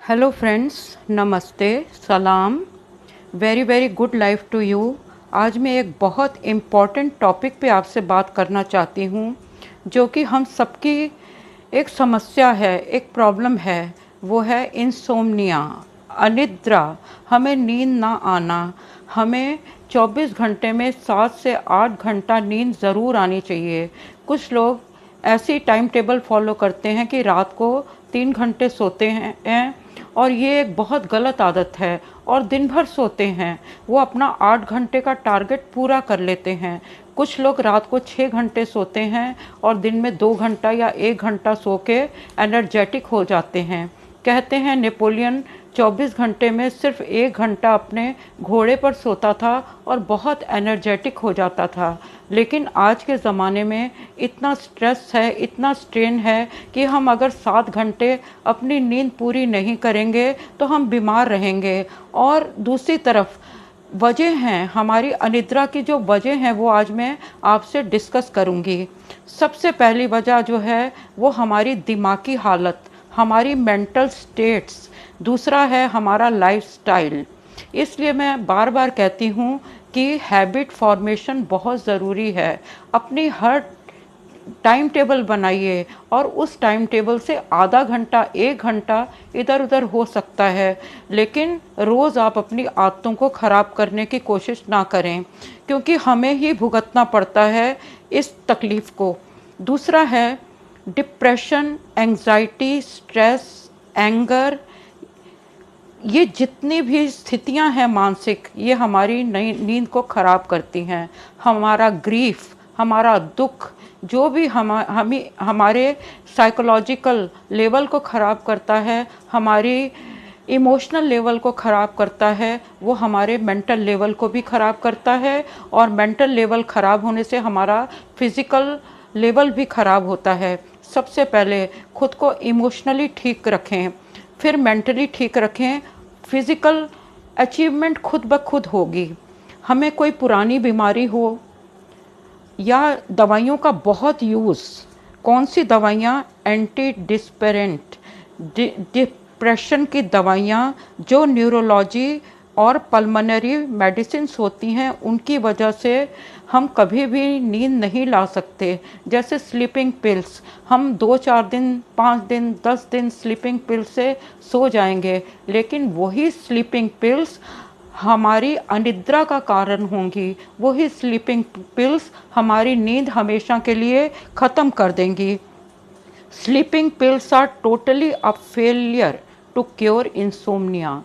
Hello friends, नमस्ते, सलाम, very very good life to you. आज मैं एक बहुत इम्पॉर्टेंट टॉपिक पे आपसे बात करना चाहती हूँ, जो कि हम सबकी एक समस्या है, एक प्रॉब्लम है। वो है इंसोम्निया, अनिद्रा। हमें नींद ना आना। हमें 24 घंटे में 7 से 8 घंटा नींद ज़रूर आनी चाहिए। कुछ लोग ऐसी टाइम टेबल फॉलो करते हैं कि रात को 3 घंटे सोते हैं और ये एक बहुत गलत आदत है। और दिन भर सोते हैं, वो अपना 8 घंटे का टारगेट पूरा कर लेते हैं। कुछ लोग रात को 6 घंटे सोते हैं और दिन में 2 घंटा या 1 घंटा सो के एनर्जेटिक हो जाते हैं। कहते हैं नेपोलियन 24 घंटे में सिर्फ 1 घंटा अपने घोड़े पर सोता था और बहुत एनर्जेटिक हो जाता था। लेकिन आज के ज़माने में इतना स्ट्रेस है, इतना स्ट्रेन है कि हम अगर 7 घंटे अपनी नींद पूरी नहीं करेंगे तो हम बीमार रहेंगे। और दूसरी तरफ वजह हैं, हमारी अनिद्रा की जो वजह हैं वो आज मैं आपसे डिस्कस करूंगी। सबसे पहली वजह जो है वो हमारी दिमागी हालत, हमारी मेंटल स्टेट्स। दूसरा है हमारा लाइफस्टाइल। इसलिए मैं बार बार कहती हूँ कि हैबिट फॉर्मेशन बहुत ज़रूरी है। अपनी हर टाइम टेबल बनाइए और उस टाइम टेबल से आधा घंटा 1 घंटा इधर उधर हो सकता है, लेकिन रोज़ आप अपनी आदतों को ख़राब करने की कोशिश ना करें, क्योंकि हमें ही भुगतना पड़ता है इस तकलीफ़ को। दूसरा है डिप्रेशन, एंजाइटी, स्ट्रेस, एंगर। ये जितनी भी स्थितियां हैं मानसिक, ये हमारी नींद को ख़राब करती हैं। हमारा ग्रीफ, हमारा दुख, जो भी हमारे साइकोलॉजिकल लेवल को ख़राब करता है, हमारी इमोशनल लेवल को ख़राब करता है, वो हमारे मेंटल लेवल को भी ख़राब करता है। और मेंटल लेवल ख़राब होने से हमारा फिज़िकल लेवल भी ख़राब होता है। सबसे पहले खुद को इमोशनली ठीक रखें, फिर मेंटली ठीक रखें। फिज़िकल अचीवमेंट खुद ब खुद होगी। हमें कोई पुरानी बीमारी हो या दवाइयों का बहुत यूज़, कौन सी दवाइयाँ, एंटी डिस्पेरेंट, डिप्रेशन की दवाइयाँ, जो न्यूरोलॉजी और पल्मोनरी मेडिसिन्स होती हैं, उनकी वजह से हम कभी भी नींद नहीं ला सकते। जैसे स्लीपिंग पिल्स, हम 2-4 दिन, 5 दिन, 10 दिन स्लीपिंग पिल से सो जाएंगे, लेकिन वही स्लीपिंग पिल्स हमारी अनिद्रा का कारण होंगी। वही स्लीपिंग पिल्स हमारी नींद हमेशा के लिए ख़त्म कर देंगी। Sleeping pills are totally a failure to cure insomnia.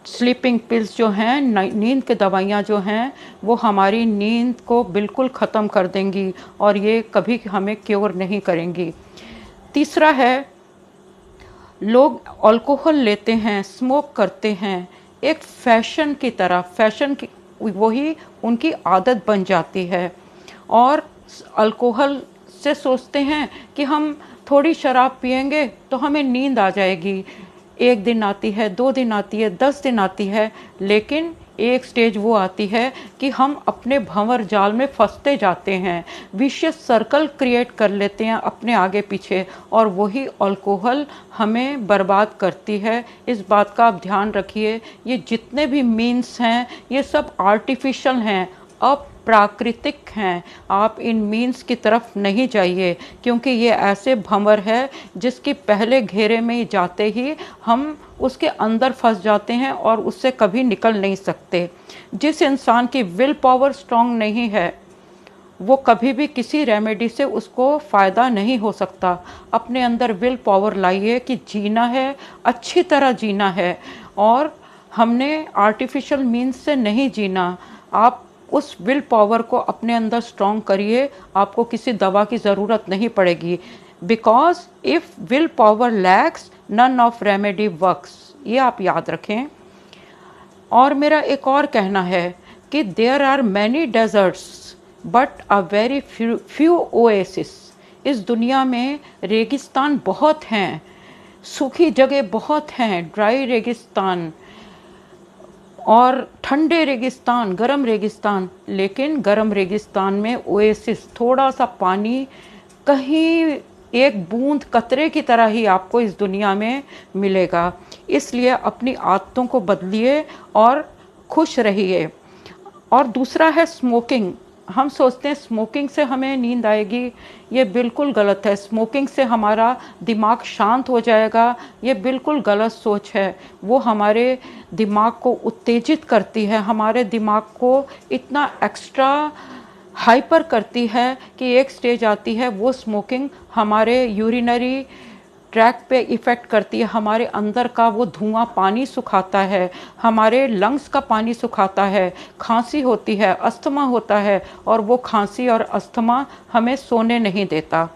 Sleeping pills जो हैं, नींद की दवाइयाँ जो हैं, वो हमारी नींद को बिल्कुल ख़त्म कर देंगी और ये कभी हमें क्योर नहीं करेंगी। तीसरा है, लोग अल्कोहल लेते हैं, स्मोक करते हैं, एक फैशन की तरह, फैशन की वही उनकी आदत बन जाती है। और अल्कोहल से सोचते हैं कि हम थोड़ी शराब पिएंगे तो हमें नींद आ जाएगी। 1 दिन आती है, 2 दिन आती है, 10 दिन आती है, लेकिन एक स्टेज वो आती है कि हम अपने भंवर जाल में फंसते जाते हैं, विशियस सर्कल क्रिएट कर लेते हैं अपने आगे पीछे, और वही अल्कोहल हमें बर्बाद करती है। इस बात का आप ध्यान रखिए। ये जितने भी मीन्स हैं, ये सब आर्टिफिशियल हैं, अप्राकृतिक हैं। आप इन मीन्स की तरफ नहीं जाइए, क्योंकि ये ऐसे भंवर है जिसकी पहले घेरे में जाते ही हम उसके अंदर फंस जाते हैं और उससे कभी निकल नहीं सकते। जिस इंसान की विल पावर स्ट्रांग नहीं है, वो कभी भी किसी रेमेडी से उसको फ़ायदा नहीं हो सकता। अपने अंदर विल पावर लाइए कि जीना है, अच्छी तरह जीना है, और हमने आर्टिफिशियल मीन्स से नहीं जीना। आप उस विल पावर को अपने अंदर स्ट्रॉन्ग करिए, आपको किसी दवा की ज़रूरत नहीं पड़ेगी। Because if will power lacks, none of remedy works. ये आप याद रखें। और मेरा एक और कहना है कि there are many deserts but a very few oasis. इस दुनिया में रेगिस्तान बहुत हैं, सूखी जगह बहुत हैं, ड्राई रेगिस्तान और ठंडे रेगिस्तान, गर्म रेगिस्तान। लेकिन गर्म रेगिस्तान में ओएसिस, थोड़ा सा पानी कहीं एक बूंद कतरे की तरह ही आपको इस दुनिया में मिलेगा। इसलिए अपनी आदतों को बदलिए और खुश रहिए। और दूसरा है स्मोकिंग। हम सोचते हैं स्मोकिंग से हमें नींद आएगी, ये बिल्कुल गलत है। स्मोकिंग से हमारा दिमाग शांत हो जाएगा, ये बिल्कुल गलत सोच है। वो हमारे दिमाग को उत्तेजित करती है, हमारे दिमाग को इतना एक्स्ट्रा हाइपर करती है कि एक स्टेज आती है वो स्मोकिंग हमारे यूरिनरी ट्रैक पे इफ़ेक्ट करती है। हमारे अंदर का वो धुआं पानी सुखाता है, हमारे लंग्स का पानी सुखाता है, खांसी होती है, अस्थमा होता है, और वो खांसी और अस्थमा हमें सोने नहीं देता।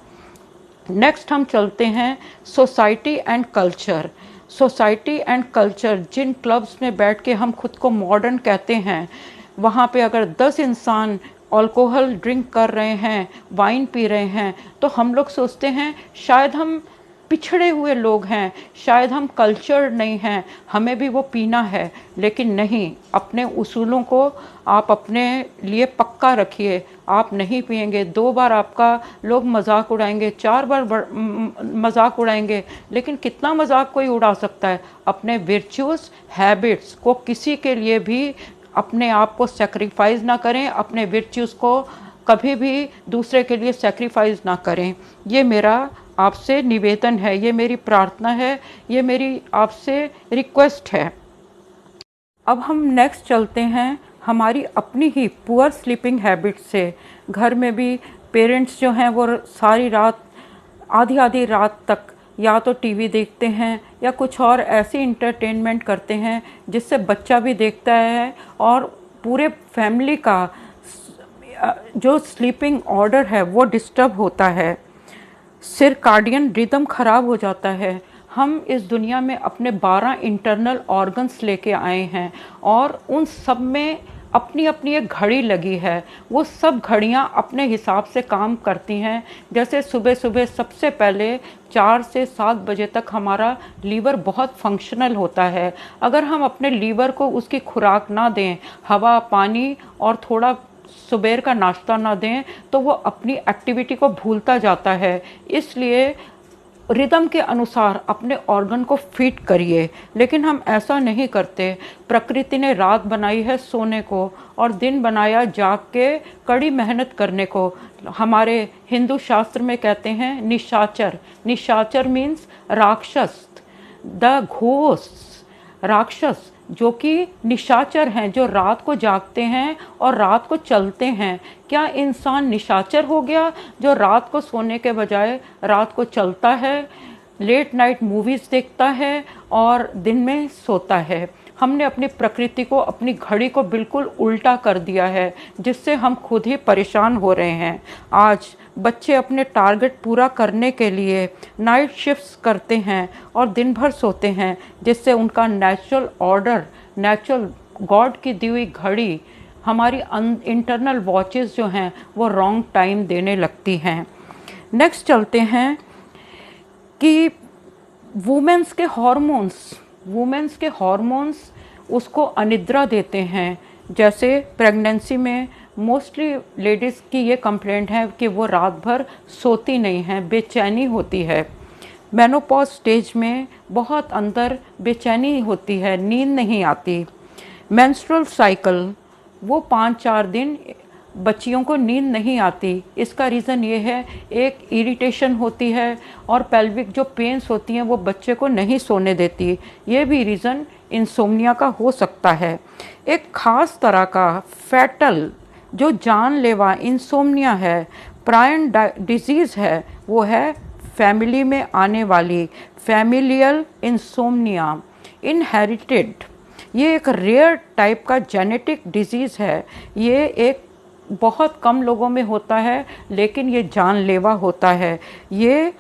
नेक्स्ट हम चलते हैं society and culture. Society and culture, जिन क्लब्स में बैठ के हम खुद को मॉडर्न कहते हैं, वहाँ पे अगर 10 इंसान अल्कोहल ड्रिंक कर रहे हैं, वाइन पी रहे हैं, तो हम लोग सोचते हैं शायद हम पिछड़े हुए लोग हैं, शायद हम कल्चर्ड नहीं हैं, हमें भी वो पीना है। लेकिन नहीं, अपने उसूलों को आप अपने लिए पक्का रखिए। आप नहीं पिएंगे, 2 बार आपका लोग मजाक उड़ाएंगे, 4 बार मजाक उड़ाएंगे, लेकिन कितना मजाक कोई उड़ा सकता है। अपने वर्चुअस हैबिट्स को किसी के लिए भी अपने आप को सेक्रीफाइस ना करें, अपने वर्चुअस को कभी भी दूसरे के लिए सेक्रीफाइस ना करें। ये मेरा आपसे निवेदन है, ये मेरी प्रार्थना है, ये मेरी आपसे रिक्वेस्ट है। अब हम नेक्स्ट चलते हैं हमारी अपनी ही पुअर स्लीपिंग हैबिट से। घर में भी पेरेंट्स जो हैं वो सारी रात, आधी आधी रात तक या तो टीवी देखते हैं या कुछ और ऐसी इंटरटेनमेंट करते हैं जिससे बच्चा भी देखता है और पूरे फैमिली का जो स्लीपिंग ऑर्डर है वो डिस्टर्ब होता है। सिरकाडियन रिदम ख़राब हो जाता है। हम इस दुनिया में अपने 12 इंटरनल ऑर्गन्स लेके आए हैं और उन सब में अपनी अपनी एक घड़ी लगी है। वो सब घड़ियाँ अपने हिसाब से काम करती हैं। जैसे सुबह सुबह सबसे पहले 4 से 7 बजे तक हमारा लीवर बहुत फंक्शनल होता है। अगर हम अपने लीवर को उसकी खुराक ना दें, हवा, पानी और थोड़ा सुबह का नाश्ता ना दें, तो वो अपनी एक्टिविटी को भूलता जाता है। इसलिए रिदम के अनुसार अपने ऑर्गन को फिट करिए, लेकिन हम ऐसा नहीं करते। प्रकृति ने रात बनाई है सोने को और दिन बनाया जाग के कड़ी मेहनत करने को। हमारे हिंदू शास्त्र में कहते हैं निशाचर। निशाचर मीन्स राक्षस, द घोस्ट, राक्षस जो कि निशाचर हैं, जो रात को जागते हैं और रात को चलते हैं। क्या इंसान निशाचर हो गया जो रात को सोने के बजाय रात को चलता है, लेट नाइट मूवीज़ देखता है और दिन में सोता है? हमने अपनी प्रकृति को, अपनी घड़ी को बिल्कुल उल्टा कर दिया है, जिससे हम खुद ही परेशान हो रहे हैं। आज बच्चे अपने टारगेट पूरा करने के लिए नाइट शिफ्ट्स करते हैं और दिन भर सोते हैं, जिससे उनका नेचुरल ऑर्डर, नेचुरल गॉड की दी हुई घड़ी, हमारी इंटरनल वॉचेस जो हैं वो रॉन्ग टाइम देने लगती हैं। नेक्स्ट चलते हैं कि वुमेन्स के हॉर्मोन्स उसको अनिद्रा देते हैं। जैसे प्रेगनेंसी में मोस्टली लेडीज़ की ये कंप्लेंट है कि वो रात भर सोती नहीं हैं, बेचैनी होती है। मेनोपॉज स्टेज में बहुत अंदर बेचैनी होती है, नींद नहीं आती। मेंस्ट्रुअल साइकिल, वो 5-4 दिन बच्चियों को नींद नहीं आती। इसका रीज़न ये है, एक इरिटेशन होती है और पेल्विक जो पेन्स होती हैं वो बच्चे को नहीं सोने देती। ये भी रीज़न इंसोम्निया का हो सकता है। एक ख़ास तरह का फैटल जो जानलेवा इंसोम्निया है, प्रायन डिजीज़ है, वो है फैमिली में आने वाली फैमिलियल इंसोम्निया, इनहेरिटेड। ये एक रेयर टाइप का जेनेटिक डिजीज़ है। ये एक बहुत कम लोगों में होता है, लेकिन ये जानलेवा होता है। ये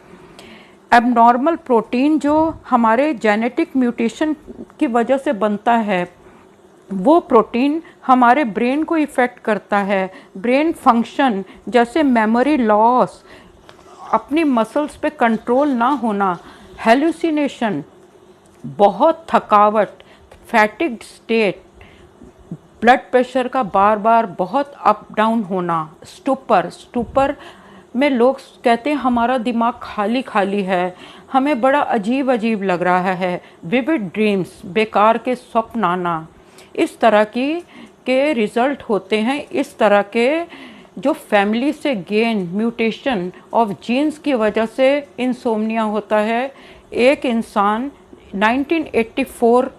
एबनॉर्मल प्रोटीन जो हमारे जेनेटिक म्यूटेशन की वजह से बनता है, वो प्रोटीन हमारे ब्रेन को इफ़ेक्ट करता है। ब्रेन फंक्शन जैसे मेमोरी लॉस, अपनी मसल्स पे कंट्रोल ना होना, हेलुसिनेशन, बहुत थकावट, फैटिग्ड स्टेट, ब्लड प्रेशर का बार बार बहुत अप डाउन होना, स्टूपर में लोग कहते हैं हमारा दिमाग खाली खाली है, हमें बड़ा अजीब अजीब लग रहा है, विविड ड्रीम्स, बेकार के स्वप्न आना, इस तरह के रिजल्ट होते हैं। इस तरह के जो फैमिली से गेन म्यूटेशन ऑफ जीन्स की वजह से इंसोम्निया होता है। एक इंसान 1984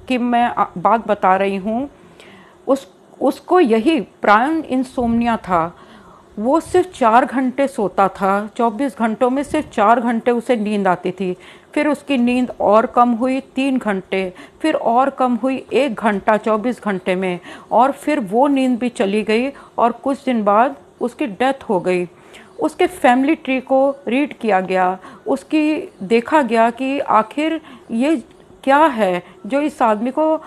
की मैं बात बता रही हूँ, उसको यही प्रायन इंसोम्निया था। वो सिर्फ 4 घंटे सोता था, 24 घंटों में सिर्फ 4 घंटे उसे नींद आती थी। फिर उसकी नींद और कम हुई 3 घंटे, फिर और कम हुई 1 घंटा 24 घंटे में, और फिर वो नींद भी चली गई और कुछ दिन बाद उसकी डेथ हो गई। उसके फैमिली ट्री को रीड किया गया, उसकी देखा गया कि आखिर ये क्या है जो इस आदमी को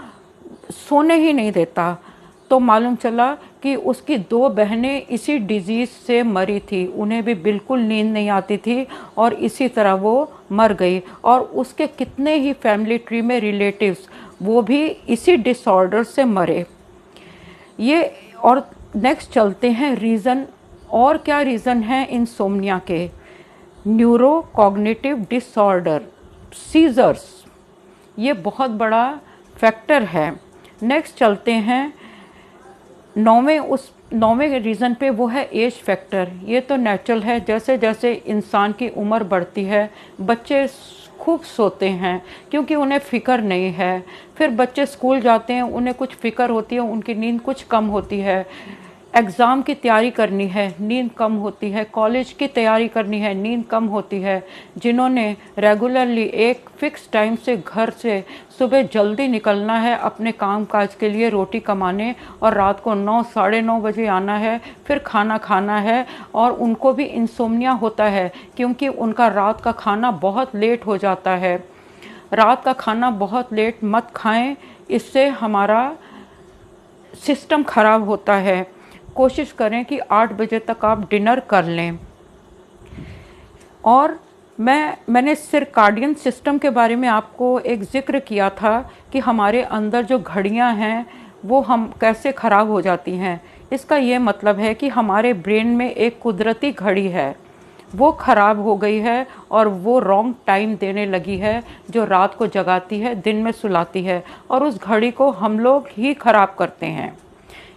सोने ही नहीं देता। तो मालूम चला कि उसकी 2 बहनें इसी डिजीज़ से मरी थी, उन्हें भी बिल्कुल नींद नहीं आती थी और इसी तरह वो मर गई। और उसके कितने ही फैमिली ट्री में रिलेटिव्स वो भी इसी डिसऑर्डर से मरे। ये और नेक्स्ट चलते हैं रीज़न। और क्या रीज़न है इंसोम्निया के? न्यूरो कॉग्निटिव डिसऑर्डर, सीजर्स, ये बहुत बड़ा फैक्टर है। नेक्स्ट चलते हैं नौवें रीज़न पे, वो है एज फैक्टर। ये तो नेचुरल है, जैसे जैसे इंसान की उम्र बढ़ती है बच्चे खूब सोते हैं क्योंकि उन्हें फ़िक्र नहीं है। फिर बच्चे स्कूल जाते हैं, उन्हें कुछ फ़िक्र होती है, उनकी नींद कुछ कम होती है। एग्ज़ाम की तैयारी करनी है, नींद कम होती है। कॉलेज की तैयारी करनी है, नींद कम होती है। जिन्होंने रेगुलरली एक फ़िक्स टाइम से घर से सुबह जल्दी निकलना है अपने काम काज के लिए, रोटी कमाने, और रात को 9 साढ़े 9 बजे आना है, फिर खाना खाना है, और उनको भी इंसोम्निया होता है क्योंकि उनका रात का खाना बहुत लेट हो जाता है। रात का खाना बहुत लेट मत खाएं, इससे हमारा सिस्टम ख़राब होता है। कोशिश करें कि 8 बजे तक आप डिनर कर लें। और मैंने सर्काडियन सिस्टम के बारे में आपको एक ज़िक्र किया था कि हमारे अंदर जो घड़ियां हैं वो हम कैसे ख़राब हो जाती हैं। इसका ये मतलब है कि हमारे ब्रेन में एक कुदरती घड़ी है, वो ख़राब हो गई है और वो रॉन्ग टाइम देने लगी है, जो रात को जगाती है, दिन में सुलाती है, और उस घड़ी को हम लोग ही ख़राब करते हैं।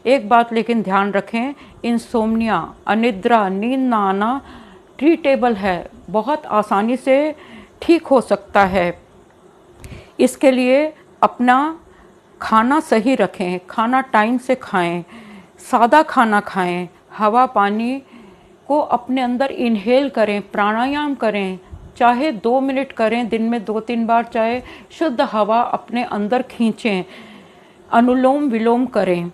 एक बात लेकिन ध्यान रखें, इंसोम्निया, अनिद्रा, नींद ना आना ट्रीटेबल है, बहुत आसानी से ठीक हो सकता है। इसके लिए अपना खाना सही रखें, खाना टाइम से खाएं, सादा खाना खाएं, हवा पानी को अपने अंदर इनहेल करें, प्राणायाम करें, चाहे 2 मिनट करें दिन में 2-3 बार, चाहे शुद्ध हवा अपने अंदर खींचें, अनुलोम विलोम करें,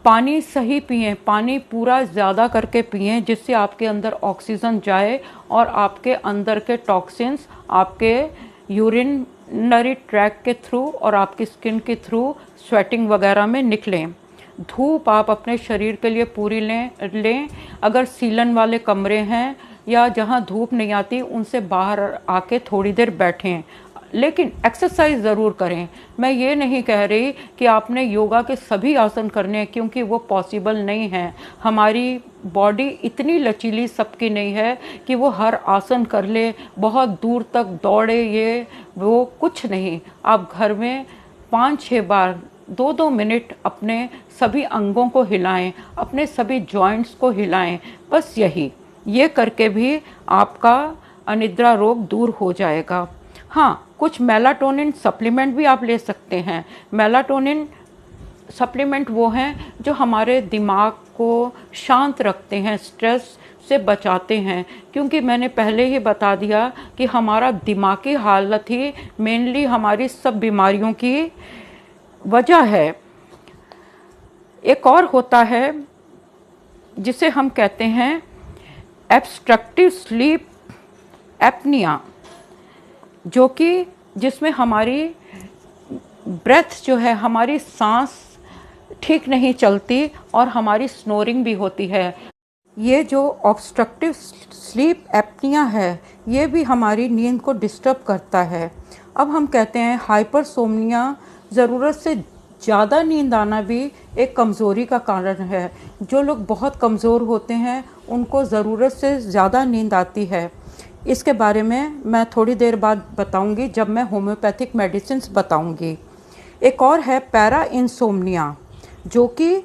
पानी सही पिएं, पानी पूरा ज़्यादा करके पिएं जिससे आपके अंदर ऑक्सीजन जाए और आपके अंदर के टॉक्सिन्स आपके यूरिनरी ट्रैक के थ्रू और आपकी स्किन के थ्रू स्वेटिंग वगैरह में निकलें। धूप आप अपने शरीर के लिए पूरी लें। अगर सीलन वाले कमरे हैं या जहां धूप नहीं आती, उनसे बाहर आके थोड़ी देर बैठें, लेकिन एक्सरसाइज ज़रूर करें। मैं ये नहीं कह रही कि आपने योगा के सभी आसन करने हैं, क्योंकि वो पॉसिबल नहीं है। हमारी बॉडी इतनी लचीली सबकी नहीं है कि वो हर आसन कर ले, बहुत दूर तक दौड़े, ये वो कुछ नहीं। आप घर में 5-6 बार 2-2 मिनट अपने सभी अंगों को हिलाएं, अपने सभी जॉइंट्स को हिलाएं, बस ये करके भी आपका अनिद्रा रोग दूर हो जाएगा। हाँ, कुछ मेलाटोनिन सप्लीमेंट भी आप ले सकते हैं। मेलाटोनिन सप्लीमेंट वो हैं जो हमारे दिमाग को शांत रखते हैं, स्ट्रेस से बचाते हैं, क्योंकि मैंने पहले ही बता दिया कि हमारा दिमागी हालत ही मेनली हमारी सब बीमारियों की वजह है। एक और होता है जिसे हम कहते हैं ऑब्स्ट्रक्टिव स्लीप एपनिया, जो कि जिसमें हमारी ब्रेथ जो है, हमारी सांस ठीक नहीं चलती और हमारी स्नोरिंग भी होती है। ये जो ऑब्स्ट्रक्टिव स्लीप एपनिया है, ये भी हमारी नींद को डिस्टर्ब करता है। अब हम कहते हैं हाइपरसोम्निया ज़रूरत से ज़्यादा नींद आना भी एक कमज़ोरी का कारण है। जो लोग बहुत कमज़ोर होते हैं उनको ज़रूरत से ज़्यादा नींद आती है। इसके बारे में मैं थोड़ी देर बाद बताऊंगी जब मैं होम्योपैथिक मेडिसिन्स बताऊंगी। एक और है पैरा इंसोम्निया, जो कि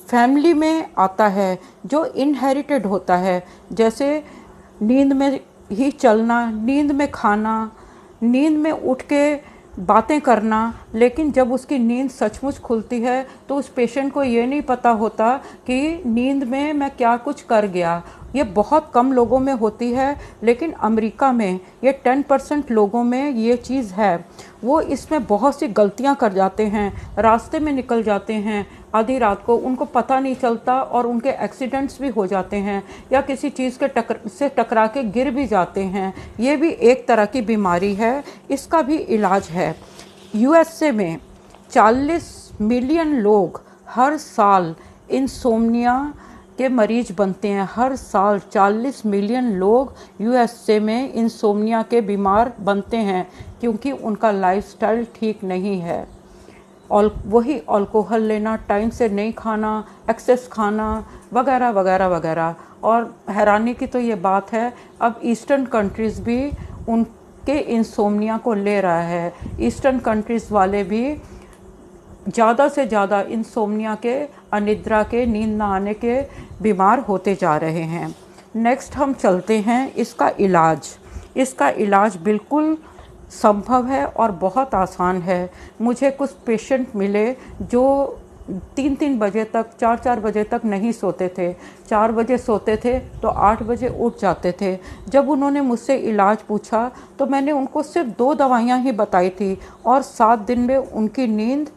फैमिली में आता है, जो इनहेरिटेड होता है। जैसे नींद में ही चलना, नींद में खाना, नींद में उठ के बातें करना, लेकिन जब उसकी नींद सचमुच खुलती है तो उस पेशेंट को ये नहीं पता होता कि नींद में मैं क्या कुछ कर गया। ये बहुत कम लोगों में होती है, लेकिन अमेरिका में ये 10% लोगों में ये चीज़ है। वो इसमें बहुत सी गलतियां कर जाते हैं, रास्ते में निकल जाते हैं आधी रात को, उनको पता नहीं चलता और उनके एक्सीडेंट्स भी हो जाते हैं या किसी चीज़ के से टकरा के गिर भी जाते हैं। ये भी एक तरह की बीमारी है, इसका भी इलाज है। यूएसए में 40 मिलियन लोग हर साल इंसोम्निया के मरीज बनते हैं। हर साल 40 मिलियन लोग यूएसए में इंसोम्निया के बीमार बनते हैं, क्योंकि उनका लाइफस्टाइल ठीक नहीं है। और वही अल्कोहल लेना, टाइम से नहीं खाना, एक्सेस खाना, वगैरह वगैरह वगैरह। और हैरानी की तो ये बात है, अब ईस्टर्न कंट्रीज़ भी उनके इंसोम्निया को ले रहा है। ईस्टर्न कंट्रीज़ वाले भी ज़्यादा से ज़्यादा इंसोम्निया के, अनिद्रा के, नींद ना आने के बीमार होते जा रहे हैं। नेक्स्ट हम चलते हैं इसका इलाज। इसका इलाज बिल्कुल संभव है और बहुत आसान है। मुझे कुछ पेशेंट मिले जो 3-3 बजे तक, 4-4 बजे तक नहीं सोते थे। 4 बजे सोते थे तो 8 बजे उठ जाते थे। जब उन्होंने मुझसे इलाज पूछा तो मैंने उनको सिर्फ 2 दवाइयाँ ही बताई थी और 7 दिन में उनकी नींद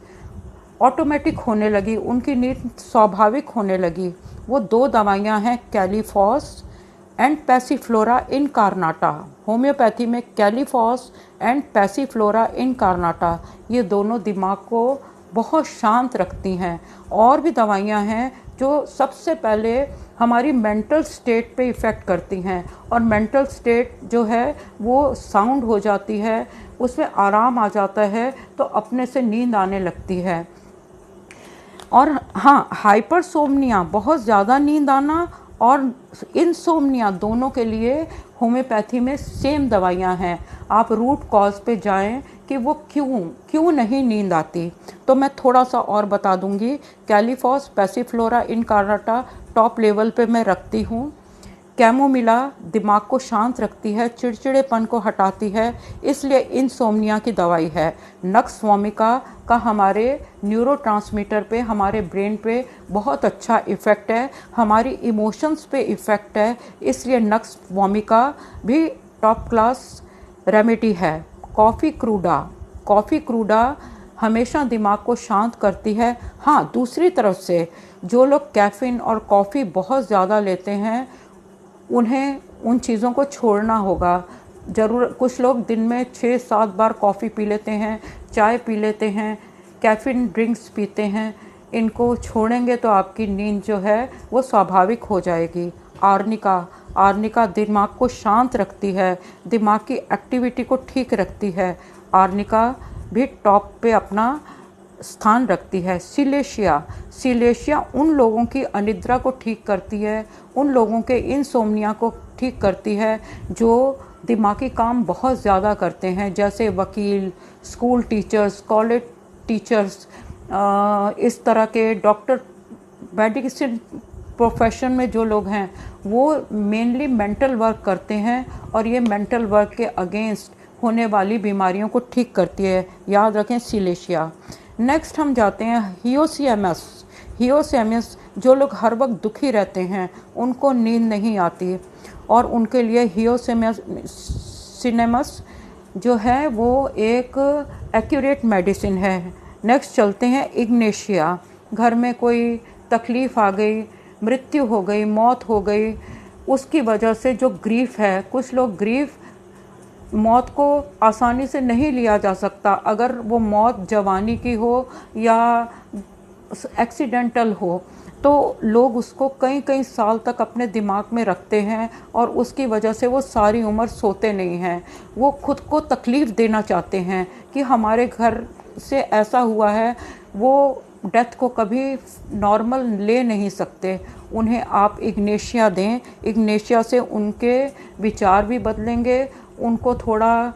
ऑटोमेटिक होने लगी, उनकी नींद स्वाभाविक होने लगी। वो 2 दवाइयाँ हैं, कैलीफॉस एंड पैसीफ्लोरा इनकार्नाटा। होम्योपैथी में कैलीफॉस एंड पैसीफ्लोरा इनकार्नाटा, ये दोनों दिमाग को बहुत शांत रखती हैं। और भी दवाइयाँ हैं जो सबसे पहले हमारी मेंटल स्टेट पे इफ़ेक्ट करती हैं, और मेंटल स्टेट जो है वो साउंड हो जाती है, उसमें आराम आ जाता है तो अपने से नींद आने लगती है। और हाँ, हाइपरसोमनिया, बहुत ज़्यादा नींद आना, और इंसोमनिया, दोनों के लिए होम्योपैथी में सेम दवाइयाँ हैं। आप रूट कॉज पे जाएं कि वो क्यों नहीं नींद आती। तो मैं थोड़ा सा और बता दूंगी। कैलीफॉस, पैसीफ्लोरा इनकार्नाटा टॉप लेवल पे मैं रखती हूँ। कैमोमिला दिमाग को शांत रखती है, चिड़चिड़ेपन को हटाती है, इसलिए इंसोम्निया की दवाई है। नक्स वोमिका का हमारे न्यूरोट्रांसमीटर पे, हमारे ब्रेन पे बहुत अच्छा इफ़ेक्ट है, हमारी इमोशंस पे इफ़ेक्ट है, इसलिए नक्स वोमिका भी टॉप क्लास रेमेडी है। कॉफ़ी क्रूडा हमेशा दिमाग को शांत करती है। हाँ, दूसरी तरफ से जो लोग कैफ़ीन और कॉफ़ी बहुत ज़्यादा लेते हैं उन्हें उन चीज़ों को छोड़ना होगा। कुछ लोग दिन में 6-7 बार कॉफ़ी पी लेते हैं, चाय पी लेते हैं, कैफ़ीन ड्रिंक्स पीते हैं। इनको छोड़ेंगे तो आपकी नींद जो है वो स्वाभाविक हो जाएगी। आर्निका दिमाग को शांत रखती है, दिमाग की एक्टिविटी को ठीक रखती है। आर्निका भी टॉप पे अपना स्थान रखती है। सिलेशिया उन लोगों की अनिद्रा को ठीक करती है, उन लोगों के इंसोम्निया को ठीक करती है जो दिमागी काम बहुत ज़्यादा करते हैं, जैसे वकील, स्कूल टीचर्स, कॉलेज टीचर्स, इस तरह के डॉक्टर, मेडिसिन प्रोफेशन में जो लोग हैं वो मेनली मेंटल वर्क करते हैं, और ये मेंटल वर्क के अगेंस्ट होने वाली बीमारियों को ठीक करती है। याद रखें, सिलेशिया। नेक्स्ट हम जाते हैं हियोसेमस। जो लोग हर वक्त दुखी रहते हैं, उनको नींद नहीं आती, और उनके लिए हियोसेमस जो है वो एक एक्यूरेट मेडिसिन है। नेक्स्ट चलते हैं इग्नेशिया। घर में कोई तकलीफ़ आ गई, मृत्यु हो गई, मौत हो गई, उसकी वजह से जो ग्रीफ है, कुछ लोग मौत को आसानी से नहीं लिया जा सकता। अगर वो मौत जवानी की हो या एक्सीडेंटल हो तो लोग उसको कई साल तक अपने दिमाग में रखते हैं, और उसकी वजह से वो सारी उम्र सोते नहीं हैं। वो खुद को तकलीफ़ देना चाहते हैं कि हमारे घर से ऐसा हुआ है, वो डेथ को कभी नॉर्मल ले नहीं सकते। उन्हें आप इग्नेशिया दें, इग्नेशिया से उनके विचार भी बदलेंगे, उनको थोड़ा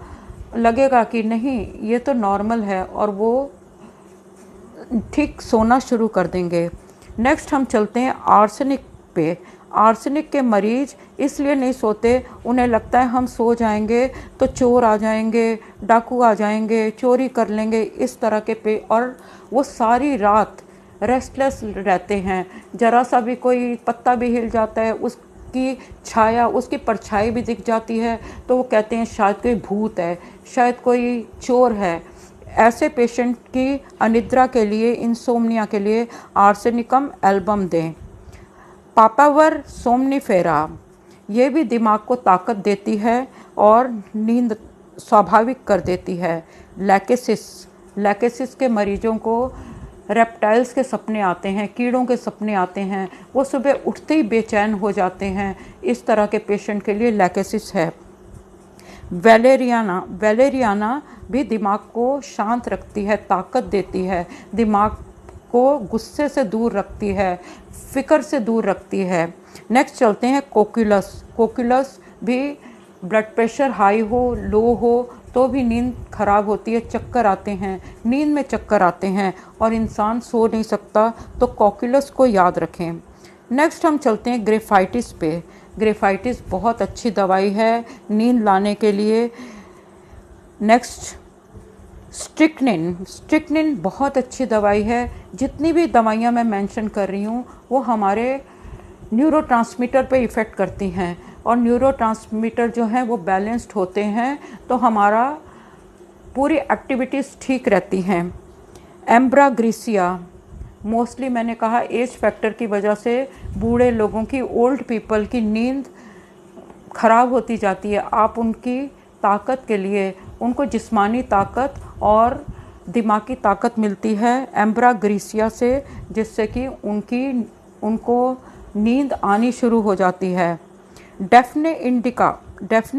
लगेगा कि नहीं ये तो नॉर्मल है, और वो ठीक सोना शुरू कर देंगे। नेक्स्ट हम चलते हैं आर्सेनिक पे। आर्सेनिक के मरीज इसलिए नहीं सोते, उन्हें लगता है हम सो जाएंगे तो चोर आ जाएंगे, डाकू आ जाएंगे, चोरी कर लेंगे, इस तरह के पे, और वो सारी रात रेस्टलेस रहते हैं। ज़रा सा भी कोई पत्ता भी हिल जाता है, उसकी छाया, उसकी परछाई भी दिख जाती है, तो वो कहते हैं शायद कोई भूत है, शायद कोई चोर है। ऐसे पेशेंट की अनिद्रा के लिए, इंसोम्निया के लिए आर्सेनिकम एल्बम दें। पापावर सोमनीफेरा, ये भी दिमाग को ताकत देती है और नींद स्वाभाविक कर देती है। लैकेसिस के मरीजों को रेप्टाइल्स के सपने आते हैं, कीड़ों के सपने आते हैं, वो सुबह उठते ही बेचैन हो जाते हैं। इस तरह के पेशेंट के लिए लैकेसिस है। वैलेरियाना भी दिमाग को शांत रखती है, ताकत देती है, दिमाग को गुस्से से दूर रखती है, फिक्र से दूर रखती है। नेक्स्ट चलते हैं कोकुलस भी ब्लड प्रेशर हाई हो, लो हो तो भी नींद खराब होती है, चक्कर आते हैं, नींद में चक्कर आते हैं और इंसान सो नहीं सकता, तो कोकुलस को याद रखें। नेक्स्ट हम चलते हैं ग्रेफाइटिस पे। ग्रेफाइटिस बहुत अच्छी दवाई है नींद लाने के लिए। नेक्स्ट स्ट्रिक्निन बहुत अच्छी दवाई है। जितनी भी दवाइयाँ मैं मेंशन कर रही हूँ वो हमारे न्यूरोट्रांसमीटर पे इफ़ेक्ट करती हैं, और न्यूरोट्रांसमीटर जो हैं वो बैलेंस्ड होते हैं, तो हमारा पूरी एक्टिविटीज़ ठीक रहती हैं। एम्ब्राग्रीसिया, मोस्टली मैंने कहा एज फैक्टर की वजह से बूढ़े लोगों की, ओल्ड पीपल की नींद खराब होती जाती है। आप उनकी ताकत के लिए, उनको जिस्मानी ताकत और दिमागी ताकत मिलती है एम्ब्राग्रीसिया से, जिससे कि उनको नींद आनी शुरू हो जाती है। डेफने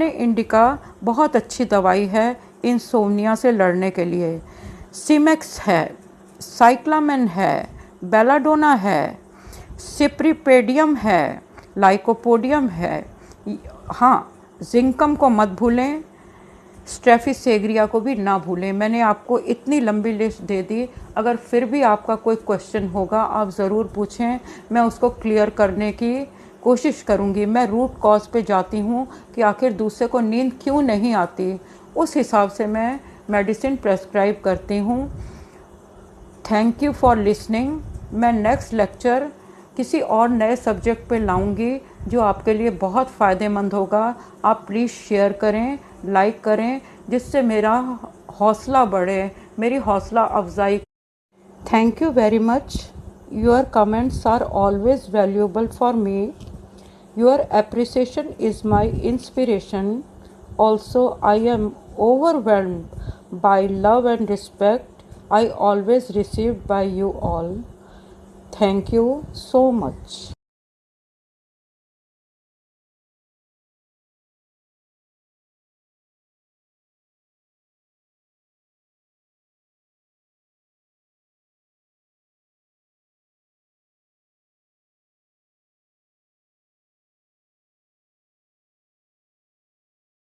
इंडिका बहुत अच्छी दवाई है इंसोम्निया से लड़ने के लिए। सिमेक्स है, साइक्लामेन है, बेलाडोना है, सिप्रीपेडियम है, लाइकोपोडियम है। हाँ, जिंकम को मत भूलें, स्ट्रेफिसेग्रिया को भी ना भूलें। मैंने आपको इतनी लंबी लिस्ट दे दी, अगर फिर भी आपका कोई क्वेश्चन होगा आप ज़रूर पूछें, मैं उसको क्लियर करने की कोशिश करूँगी। मैं रूट कॉज पे जाती हूँ कि आखिर दूसरे को नींद क्यों नहीं आती, उस हिसाब से मैं मेडिसिन प्रेस्क्राइब करती हूँ। Thank you for listening. मैं नेक्स्ट लेक्चर किसी और नए सब्जेक्ट पे लाऊंगी जो आपके लिए बहुत फ़ायदेमंद होगा। आप प्लीज़ शेयर करें, लाइक करें, जिससे मेरा हौसला बढ़े, मेरी हौसला अफजाई। Thank you very much. Your comments are always valuable for me. Your appreciation is my inspiration. Also I am overwhelmed by love and respect I always received by you all. Thank you so much.